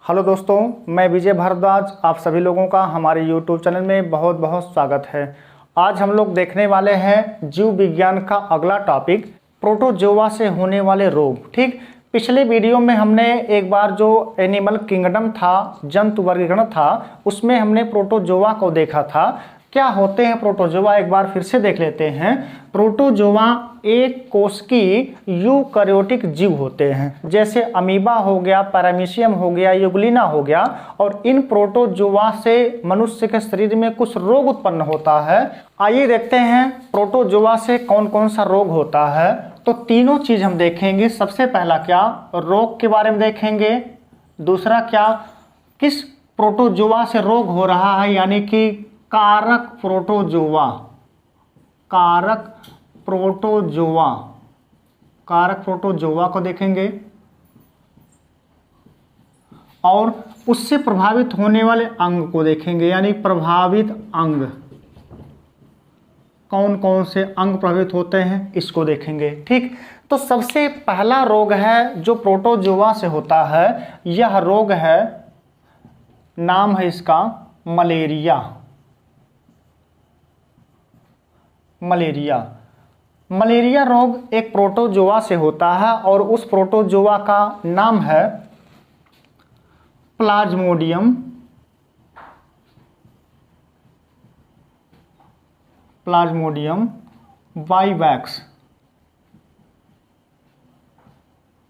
Hello दोस्तों, मैं विजय भारद्वाज। आप सभी लोगों का हमारे YouTube चैनल में बहुत बहुत स्वागत है। आज हम लोग देखने वाले हैं जीव विज्ञान का अगला टॉपिक, प्रोटोजोआ से होने वाले रोग। ठीक, पिछले वीडियो में हमने एक बार जो एनिमल किंगडम था, जंतु वर्गीकरण था, उसमें हमने प्रोटोजोआ को देखा था। क्या होते हैं प्रोटोजोआ, एक बार फिर से देख लेते हैं। प्रोटोजोआ एक कोशिकीय यूकैरियोटिक जीव होते हैं, जैसे अमीबा हो गया, पैरामीशियम हो गया, यूग्लिना हो गया। और इन प्रोटोजोआ से मनुष्य के शरीर में कुछ रोग उत्पन्न होता है। आइए देखते हैं प्रोटोजोआ से कौन कौन सा रोग होता है। तो तीनों चीज हम देखेंगे। सबसे पहला क्या, रोग के बारे में देखेंगे। दूसरा क्या, किस प्रोटोजोआ से रोग हो रहा है, यानी कि कारक प्रोटोजोआ, कारक प्रोटोजोआ को देखेंगे। और उससे प्रभावित होने वाले अंग को देखेंगे, यानी प्रभावित अंग, कौन कौन से अंग प्रभावित होते हैं, इसको देखेंगे। ठीक, तो सबसे पहला रोग है जो प्रोटोजोआ से होता है, यह रोग है, नाम है इसका मलेरिया। मलेरिया रोग एक प्रोटोजोआ से होता है और उस प्रोटोजोआ का नाम है प्लाज्मोडियम वाइवैक्स।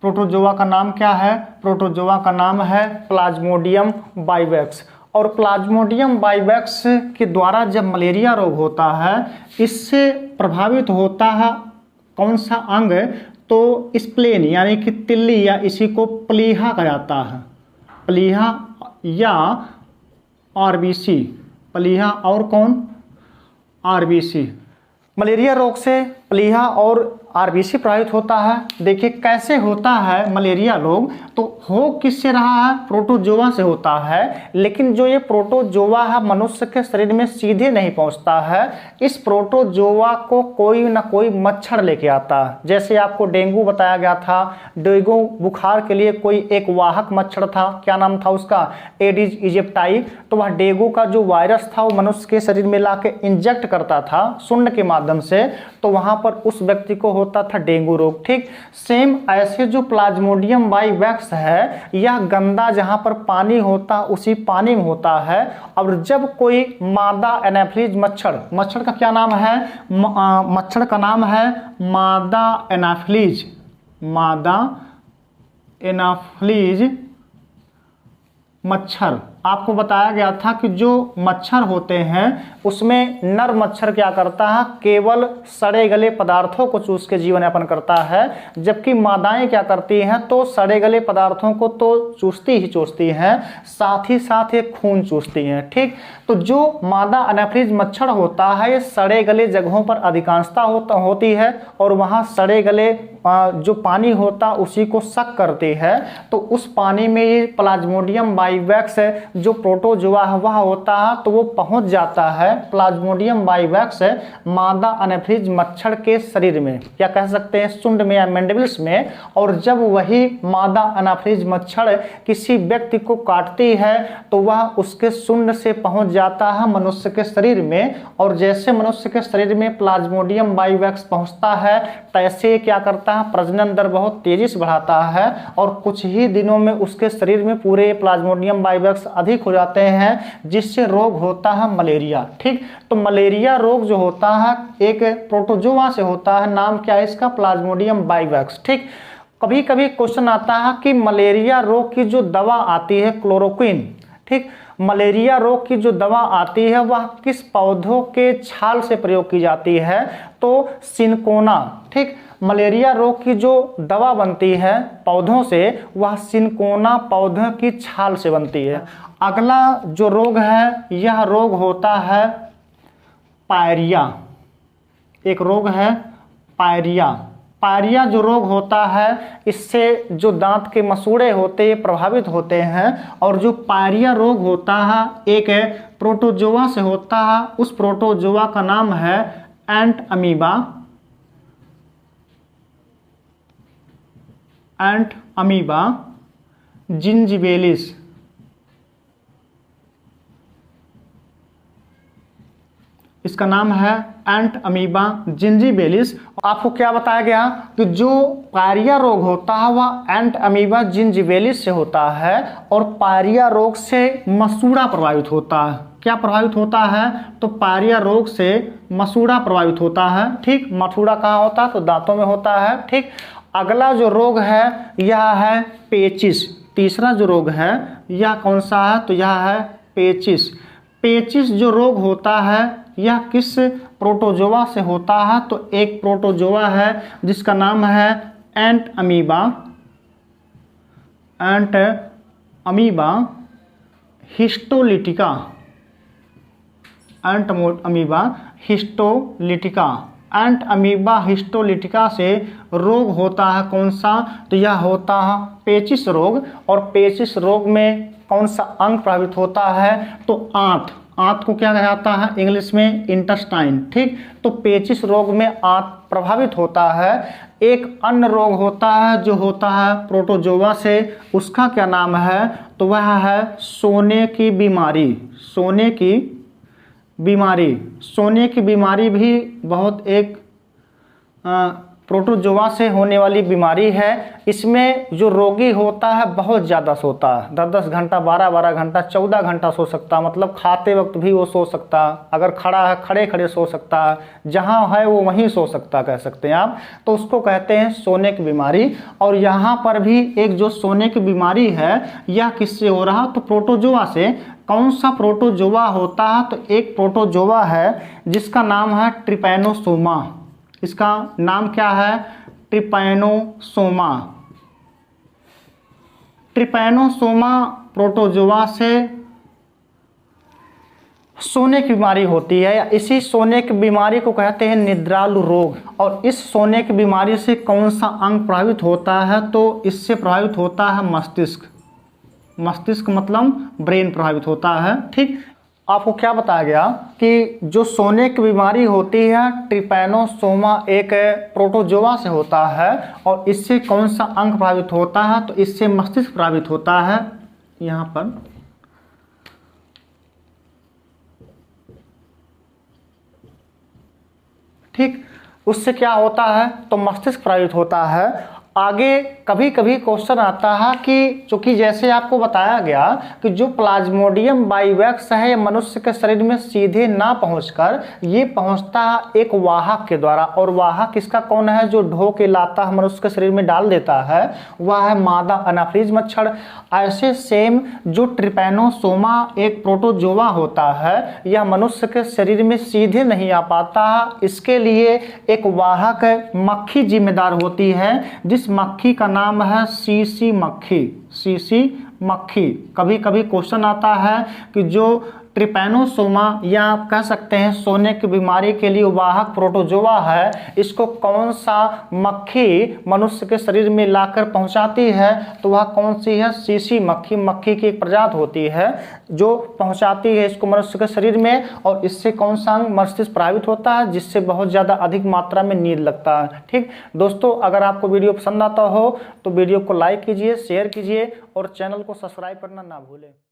प्रोटोजोआ का नाम क्या है? प्रोटोजोआ का नाम है प्लाज्मोडियम वाइवैक्स। और प्लाज्मोडियम वाइवैक्स के द्वारा जब मलेरिया रोग होता है, इससे प्रभावित होता है कौन सा अंग? तो स्प्लेन, यानी कि तिल्ली, या इसी को प्लीहा कहा जाता है। प्लीहा या आरबीसी, प्लीहा और कौन? आरबीसी। मलेरिया रोग से प्लीहा और आरबीसी प्रभावित होता है। देखिए कैसे होता है मलेरिया रोग, तो हो किससे रहा है? प्रोटोजोआ से होता है। लेकिन जो ये प्रोटोजोआ है मनुष्य के शरीर में सीधे नहीं पहुंचता है। इस प्रोटोजोआ को कोई ना कोई मच्छर लेके आता है। जैसे आपको डेंगू बताया गया था, डेंगू बुखार के लिए कोई एक वाहक मच्छर था, क्या नाम था उसका? Aedes aegypti. तो वह डेंगू का जो वायरस था वो मनुष्य के शरीर में लाके इंजेक्ट करता था शुंड के माध्यम से, तो वहां पर उस व्यक्ति को होता था डेंगू रोग। ठीक, सेम ऐसे जो प्लाज्मोडियम वाइवैक्स है, यह गंदा जहां पर पानी होता उसी पानी में होता है। और जब कोई मादा एनाफिलीज मच्छर का क्या नाम है? मच्छर का नाम है मादा एनाफिलीज मच्छर। आपको बताया गया था कि जो मच्छर होते हैं उसमें नर मच्छर क्या करता है? केवल सड़े गले पदार्थों को चूस के जीवन यापन करता है, जबकि मादाएं क्या करती हैं? तो सड़े गले पदार्थों को तो चूसती हैं, साथ ही साथ ये खून चूसती हैं। ठीक, तो जो मादा एनाफिलीज मच्छर होता है, ये सड़े गले जगहों पर अधिकांशता होती है और वहाँ सड़े गले जो पानी होता उसी को सक करती है। तो उस पानी में ये प्लाज्मोडियम वाइवैक्स जो प्रोटोजोआ है वह होता है, तो वो पहुंच जाता है प्लाज्मोडियम वाइवैक्स मादा एनाफिलीज मच्छर के शरीर में, या कह सकते हैं शुंड में या मैंडिबल्स में। और जब वही मादा एनाफिलीज मच्छर किसी व्यक्ति को काटती है तो वह उसके शुंड से पहुंच जाता है मनुष्य के शरीर में। और जैसे मनुष्य के शरीर में प्लाज्मोडियम वाइवैक्स पहुंचता है, तैसे क्या करता है? प्रजनन दर बहुत तेजी से बढ़ाता है और कुछ ही दिनों में उसके शरीर में पूरे प्लाज्मोडियम वाइवैक्स अधिक हो जाते हैं, जिससे रोग होता है मलेरिया। ठीक, तो मलेरिया रोग जो होता है एक प्रोटोजोआ से होता है। नाम क्या है इसका? Plasmodium vivax. ठीक, कभी कभी क्वेश्चन आता है कि मलेरिया रोग की जो दवा आती है क्लोरोक्विन, ठीक, मलेरिया रोग की जो दवा आती है वह किस पौधों के छाल से प्रयोग की जाती है? तो सिनकोना। ठीक, मलेरिया रोग की जो दवा बनती है पौधों से, वह सिनकोना पौधों की छाल से बनती है। अगला जो रोग है, यह रोग होता है पायरिया। एक रोग है पायरिया जो रोग होता है, इससे जो दांत के मसूड़े होते हैं प्रभावित होते हैं। और जो पायरिया रोग होता है एक प्रोटोजोआ से होता है। उस प्रोटोजोआ का नाम है एंट अमीबा जिंजिबेलिस। जिसका नाम है एंट अमीबा जिंजीबेलिस। आपको क्या बताया गया कि जो पायरिया रोग होता है वह एंट अमीबा जिंजीबेलिस से होता है और पायरिया रोग से मसूड़ा प्रभावित होता है। क्या प्रभावित होता है? तो पायरिया रोग से मसूड़ा प्रभावित होता है। ठीक, मसूड़ा कहाँ होता है? तो दांतों में होता है। ठीक, अगला जो रोग है यह है पेचिस। तीसरा जो रोग है यह कौन सा है? तो यह है पेचिस। पेचिस जो रोग होता है यह किस प्रोटोजोआ से होता है? तो एक प्रोटोजोआ है जिसका नाम है एंट अमीबा हिस्टोलिटिका। एंट अमीबा हिस्टोलिटिका। एंट अमीबा हिस्टोलिटिका से रोग होता है कौन सा? तो यह होता है पेचिस रोग। और पेचिस रोग में कौन सा अंग प्रभावित होता है? तो आंत। आंत को क्या कहता है इंग्लिश में? इंटेस्टाइन। ठीक, तो पेचिस रोग में आंत प्रभावित होता है। एक अन्य रोग होता है जो होता है प्रोटोजोआ से, उसका क्या नाम है? तो वह है सोने की बीमारी। सोने की बीमारी। सोने की बीमारी भी बहुत एक प्रोटोजोआ से होने वाली बीमारी है। इसमें जो रोगी होता है बहुत ज़्यादा सोता है, 10-10 घंटा, 12-12 घंटा, 14 घंटा सो सकता है। मतलब खाते वक्त भी वो सो सकता है, अगर खड़ा है खड़े खड़े सो सकता है, जहाँ है वो वहीं सो सकता, कह सकते हैं आप। तो उसको कहते हैं सोने की बीमारी। और यहाँ पर भी एक जो सोने की बीमारी है यह किससे हो रहा? तो प्रोटोजोआ से। कौन सा प्रोटोजोआ होता है? तो एक प्रोटोजोआ है जिसका नाम है ट्रिपैनोसोमा। इसका नाम क्या है? ट्रिपैनोसोमा। ट्रिपैनोसोमा प्रोटोजोआ से सोने की बीमारी होती है। इसी सोने की बीमारी को कहते हैं निद्रालु रोग। और इस सोने की बीमारी से कौन सा अंग प्रभावित होता है? तो इससे प्रभावित होता है मस्तिष्क। मस्तिष्क मतलब ब्रेन प्रभावित होता है। ठीक, आपको क्या बताया गया कि जो सोने की बीमारी होती है ट्रिपैनोसोमा एक प्रोटोजोआ से होता है। और इससे कौन सा अंग प्रभावित होता है? तो इससे मस्तिष्क प्रभावित होता है। यहाँ पर ठीक, उससे क्या होता है? तो मस्तिष्क प्रभावित होता है। आगे कभी कभी क्वेश्चन आता है कि चूंकि जैसे आपको बताया गया कि जो प्लाज्मोडियम बाइवैक्स है मनुष्य के शरीर में सीधे ना पहुंचकर ये पहुंचता है एक वाहक के द्वारा। और वाहक इसका कौन है? जो ढो के लाता है मनुष्य के शरीर में डाल देता है, वह है मादा अनाफ्रीज मच्छर। ऐसे सेम जो ट्रिपैनोसोमा एक प्रोटोजोआ होता है यह मनुष्य के शरीर में सीधे नहीं आ पाता है। इसके लिए एक वाहक मक्खी जिम्मेदार होती है, जिस मक्खी का नाम है सीसी मक्खी। सीसी मक्खी। कभी कभी क्वेश्चन आता है कि जो ट्रिपैनोसोमा या आप कह सकते हैं सोने की बीमारी के लिए वाहक प्रोटोजोआ है, इसको कौन सा मक्खी मनुष्य के शरीर में लाकर पहुंचाती है? तो वह कौन सी है? सीसी मक्खी। मक्खी की एक प्रजाति होती है जो पहुंचाती है इसको मनुष्य के शरीर में। और इससे कौन सा अंग मस्तिष्क प्रभावित होता है? जिससे बहुत ज़्यादा अधिक मात्रा में नींद लगता है। ठीक दोस्तों, अगर आपको वीडियो पसंद आता हो तो वीडियो को लाइक कीजिए, शेयर कीजिए और चैनल को सब्सक्राइब करना ना भूलें।